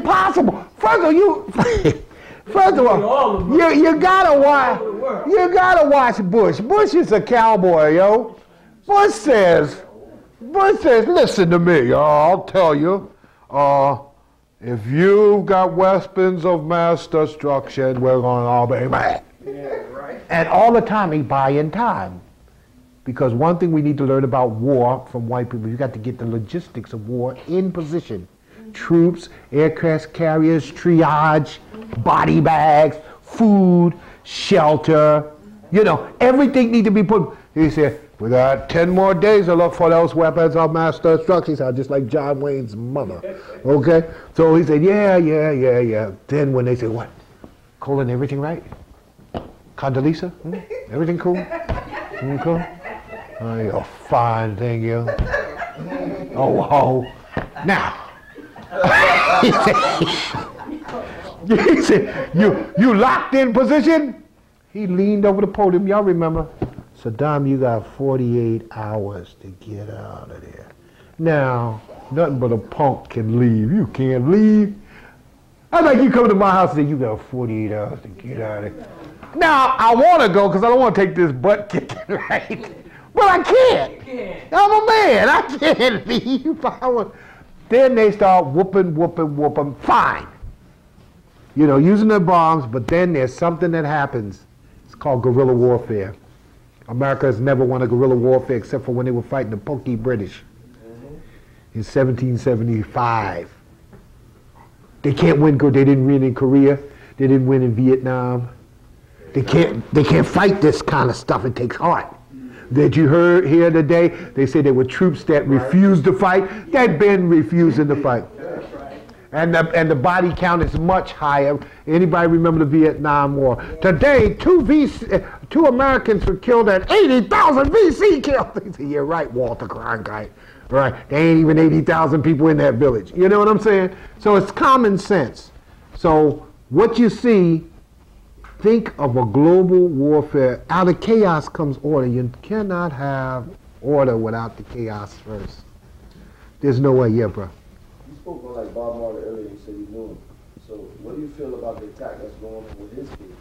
impossible. First of all, you gotta watch Bush. Bush is a cowboy, yo. Bush says, listen to me, I'll tell you, if you've got weapons of mass destruction, we're gonna all be mad. Yeah, right. And all the time he buying time. Because one thing we need to learn about war from white people, you got to get the logistics of war in position. Troops, aircraft carriers, triage, body bags, food, shelter, you know, everything need to be put. He said, we got 10 more days to look for those weapons of mass destruction. He said, just like John Wayne's mother, okay? So he said, yeah. Then when they said, what? Colin, everything right? Condoleezza, everything cool? Cool? Oh, you're a fine thing, you. Oh, now. He said, you locked in position? He leaned over the podium. Y'all remember? Saddam, you got 48 hours to get out of there. Now, nothing but a punk can leave. You can't leave. I like you come to my house and say, you got 48 hours to get out of there. Now, I want to go because I don't want to take this butt kicking, right? But I can't. I'm a man. I can't leave. Then they start whooping. Fine. You know, using their bombs, but then there's something that happens. It's called guerrilla warfare. America has never won a guerrilla warfare except for when they were fighting the Punky British in 1775. They can't win. They didn't win in Korea. They didn't win in Vietnam. They can't fight this kind of stuff. It takes heart. That you heard here today, they say there were troops that refused to fight. That been refusing to fight. And the body count is much higher. Anybody remember the Vietnam War? Today, two Americans were killed and 80,000 VC killed. They say, you're right, Walter Cronkite. Right, there ain't even 80,000 people in that village. You know what I'm saying? So it's common sense. So what you see, think of a global warfare. Out of chaos comes order. You cannot have order without the chaos first. There's no way, yeah, bro. You spoke on like Bob Marley earlier, you said you knew him. So what do you feel about the attack that's going on with his kids?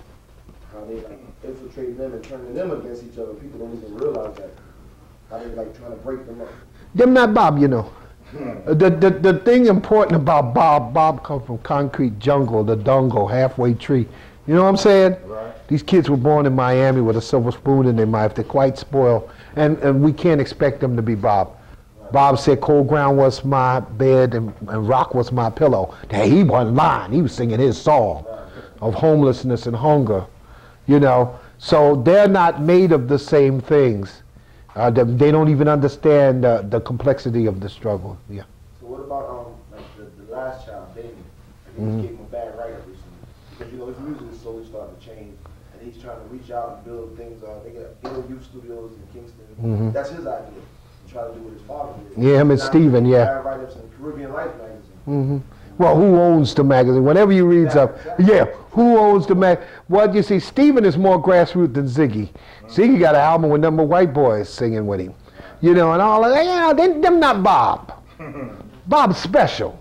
How they like infiltrating them and turning them against each other. People don't even realize that. How they like trying to break them up. Them not Bob, you know. The thing important about Bob comes from concrete jungle, the dungle, halfway tree. You know what I'm saying? Right. These kids were born in Miami with a silver spoon in their mouth. They're quite spoiled. And we can't expect them to be Bob. Right. Bob said cold ground was my bed and rock was my pillow. Hey, he wasn't lying. He was singing his song of homelessness and hunger. You know, so they're not made of the same things. They don't even understand the complexity of the struggle. Yeah. So what about like the last child, Baby? I think he gave him a bad write-up recently. Because you know his music is slowly starting to change, and he's trying to reach out and build things. They got youth studios in Kingston. That's his idea. To try to do what his father did. Yeah, him and Stephen. Yeah. Bad write-ups in Caribbean Life magazine. Well, who owns the magazine? Whenever you read something, yeah, who owns the mag? Well, you see, Stephen is more grassroots than Ziggy. Ziggy got an album with number white boys singing with him, you know, and all of that. Yeah, them not Bob. Bob's special.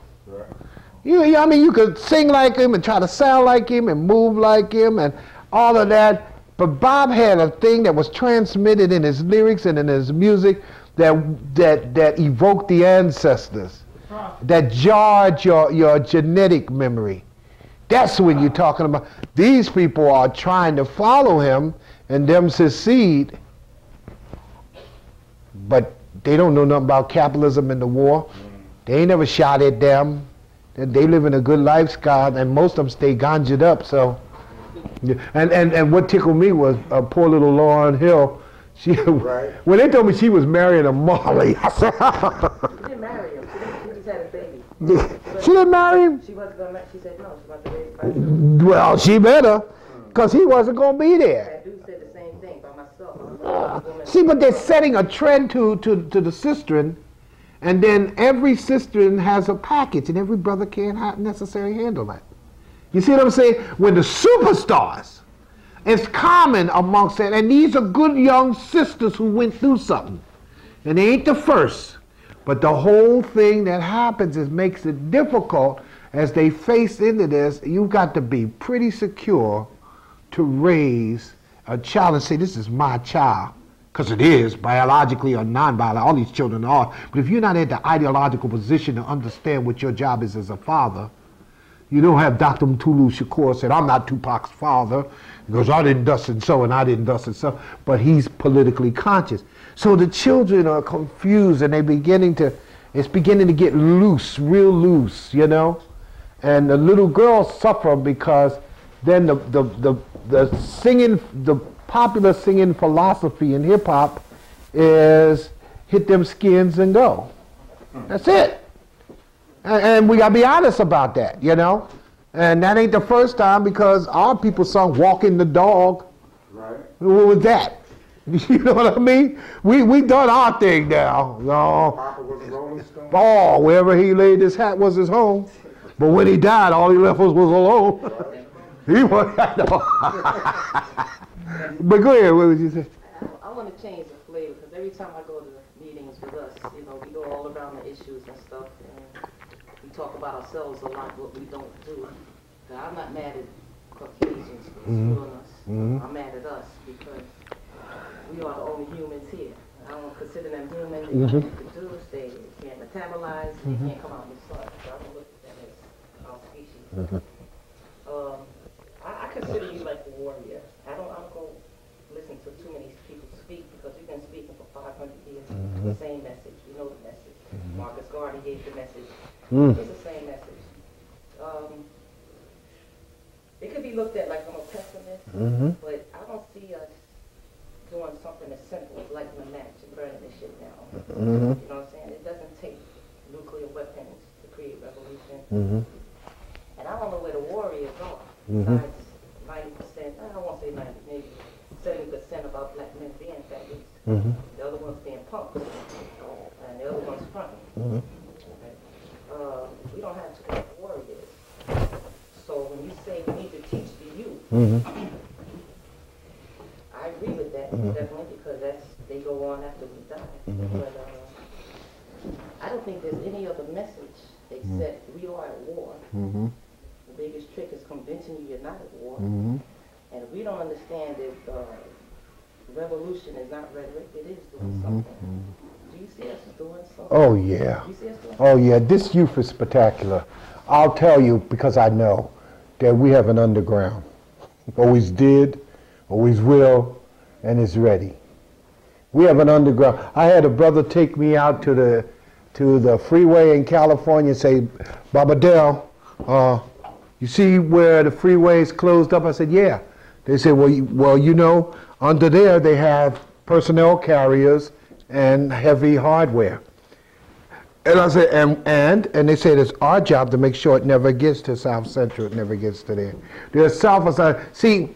I mean, you could sing like him and try to sound like him and move like him and all of that. But Bob had a thing that was transmitted in his lyrics and in his music that evoked the ancestors. That jarred your genetic memory. That's when you're talking about. These people are trying to follow him and them succeed, but they don't know nothing about capitalism and the war. They ain't never shot at them. They live in a good lifestyle, and most of them stay ganja'd up. So, and what tickled me was poor little Lauryn Hill. She, when they told me she was marrying a Marley, I said, she didn't marry him. She just had a baby. She didn't marry him? She wasn't going to. She said no. She wanted to raise. Well, she better, because he wasn't going to be there. I do say the same thing by myself. See, but they're setting a trend to the sistren, and then every sistren has a package, and every brother can't necessarily handle that. You see what I'm saying? When the superstars, it's common amongst that, and these are good young sisters who went through something. And they ain't the first. But the whole thing that happens is makes it difficult, as they face into this, you've got to be pretty secure to raise a child and say, this is my child. Because it is, biologically or non-biologically, all these children are. But if you're not in the ideological position to understand what your job is as a father, you don't have Dr. Mtulu Shakur said, I'm not Tupac's father, because I didn't thus and so, and I didn't thus and so, but he's politically conscious. So the children are confused, and it's beginning to get loose, real loose, you know? And the little girls suffer because then the singing, the popular singing philosophy in hip hop is hit them skins and go. That's it. And we gotta be honest about that, you know? And that ain't the first time, because our people sung Walking the Dog. Right. What was that? You know what I mean? We done our thing now. No. Papa was a Rolling Stone. Oh, wherever he laid his hat was his home. But when he died, all he left was alone. Right. He was. But go ahead, what would you say? I want to change the flavor, because every time I go to meetings with us, you know, we go all around the issues and stuff, and we talk about ourselves a lot, what we don't do. Now, I'm not mad at Caucasians for screwing us. I'm mad at us because we are the only humans here. I don't consider them human. They can't produce, they can't metabolize, they can't come out in the sun. So I don't look at them as our species. I consider you like a warrior. I don't go listen to too many people speak, because you've been speaking for 500 years. The same message. We know the message. Marcus Garvey gave the message. It's the same message. It could be looked at like I'm a pessimist, but I don't see us doing something as simple as lighting a match and burning this shit down. You know what I'm saying? It doesn't take nuclear weapons to create revolution. And I don't know where the warriors are. Besides 90%, I won't say 90, maybe 70% of our black men being faggots. The other ones being punks, and the other ones fronting. We don't have too many warriors. So when you say we need to teach the youth, I agree with that, definitely, because they go on after we die. But I don't think there's any other message except we are at war. The biggest trick is convincing you you're not at war. And if we don't understand that revolution is not rhetoric, it is doing something. Do you see us doing something? Oh yeah. Do you see us doing Oh yeah, this youth is spectacular. I'll tell you, because I know that we have an underground. Always did, always will, and is ready. We have an underground. I had a brother take me out to the freeway in California and say, Baba Dell, you see where the freeway is closed up? I said, yeah. They said, well, you know, under there they have personnel carriers and heavy hardware. And I said, and they said it's our job to make sure it never gets to South Central, it never gets to there. There's South side. See,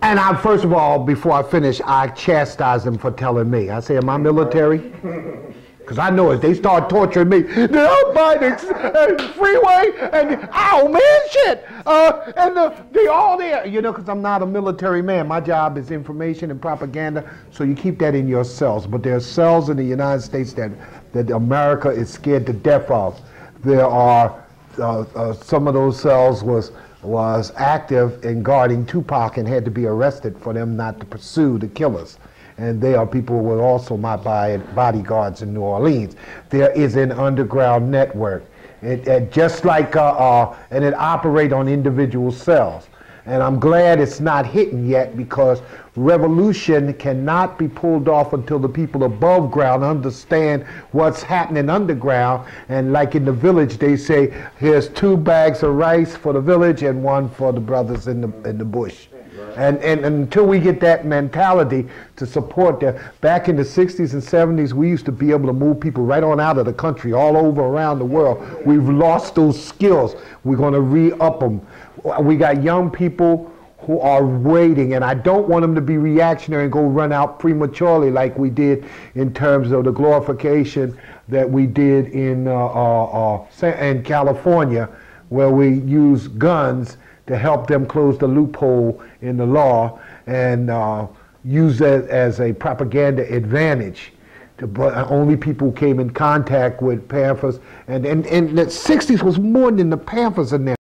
and I, first of all, before I finish, I chastise them for telling me. I say, am I military? Because I know if they start torturing me, they'll buy the freeway and, ow, man, shit. And they all there, you know, because I'm not a military man. My job is information and propaganda, so you keep that in your cells. But there are cells in the United States that America is scared to death of. There are, some of those cells was active in guarding Tupac and had to be arrested for them not to pursue the killers. And they are people who were also my bodyguards in New Orleans. There is an underground network. It just like, and it operates on individual cells. And I'm glad it's not hitting yet, because revolution cannot be pulled off until the people above ground understand what's happening underground. And like in the village, they say, here's 2 bags of rice for the village and 1 for the brothers in the bush. And until we get that mentality to support that, back in the 60s and 70s, we used to be able to move people right on out of the country, all over around the world. We've lost those skills. We're going to re-up them. We got young people who are waiting, and I don't want them to be reactionary and go run out prematurely like we did in terms of the glorification that we did in California, where we used guns to help them close the loophole in the law and use that as a propaganda advantage. only people who came in contact with Panthers, and the 60s was more than the Panthers in there.